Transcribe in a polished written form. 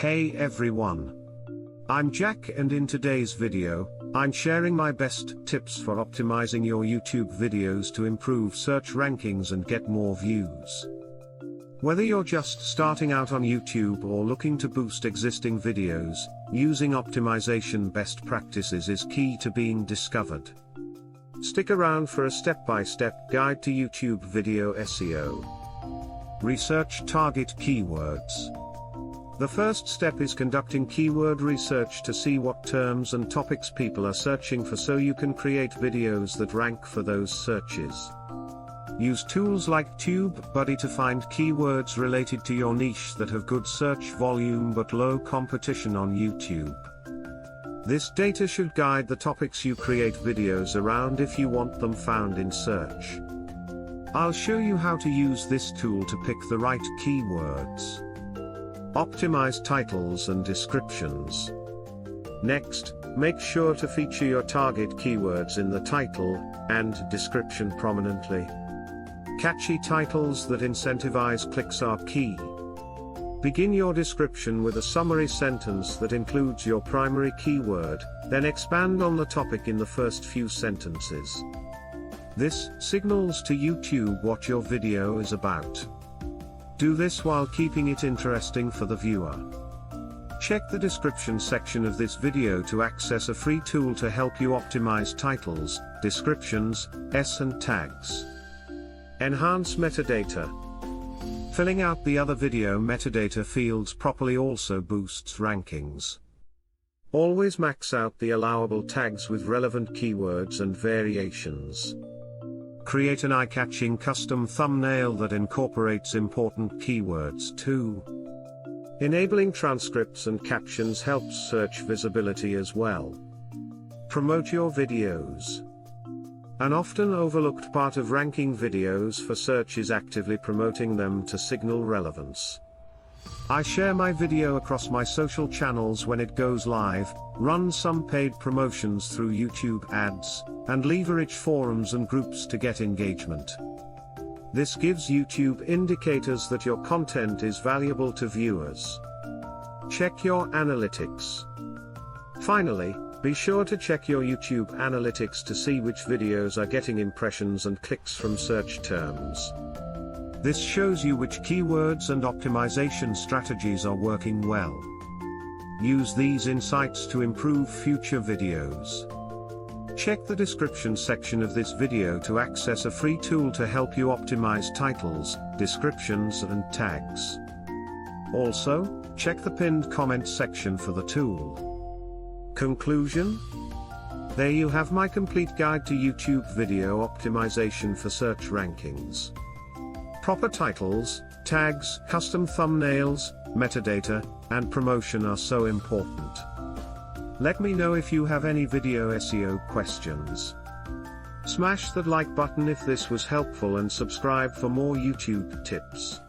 Hey everyone! I'm Jack, and in today's video, I'm sharing my best tips for optimizing your YouTube videos to improve search rankings and get more views. Whether you're just starting out on YouTube or looking to boost existing videos, using optimization best practices is key to being discovered. Stick around for a step-by-step guide to YouTube video SEO. Research target keywords. The first step is conducting keyword research to see what terms and topics people are searching for so you can create videos that rank for those searches. Use tools like TubeBuddy to find keywords related to your niche that have good search volume but low competition on YouTube. This data should guide the topics you create videos around if you want them found in search. I'll show you how to use this tool to pick the right keywords. Optimize titles and descriptions. Next, make sure to feature your target keywords in the title and description prominently. Catchy titles that incentivize clicks are key. Begin your description with a summary sentence that includes your primary keyword, then expand on the topic in the first few sentences. This signals to YouTube what your video is about. Do this while keeping it interesting for the viewer. Check the description section of this video to access a free tool to help you optimize titles, descriptions, and tags. Enhance metadata. Filling out the other video metadata fields properly also boosts rankings. Always max out the allowable tags with relevant keywords and variations. Create an eye-catching custom thumbnail that incorporates important keywords too. Enabling transcripts and captions helps search visibility as well. Promote your videos. An often overlooked part of ranking videos for search is actively promoting them to signal relevance. I share my video across my social channels when it goes live, run some paid promotions through YouTube ads, and leverage forums and groups to get engagement. This gives YouTube indicators that your content is valuable to viewers. Check your analytics. Finally, be sure to check your YouTube analytics to see which videos are getting impressions and clicks from search terms. This shows you which keywords and optimization strategies are working well. Use these insights to improve future videos. Check the description section of this video to access a free tool to help you optimize titles, descriptions, and tags. Also, check the pinned comment section for the tool. Conclusion? There you have my complete guide to YouTube video optimization for search rankings. Proper titles, tags, custom thumbnails, metadata, and promotion are so important. Let me know if you have any video SEO questions. Smash that like button if this was helpful and subscribe for more YouTube tips.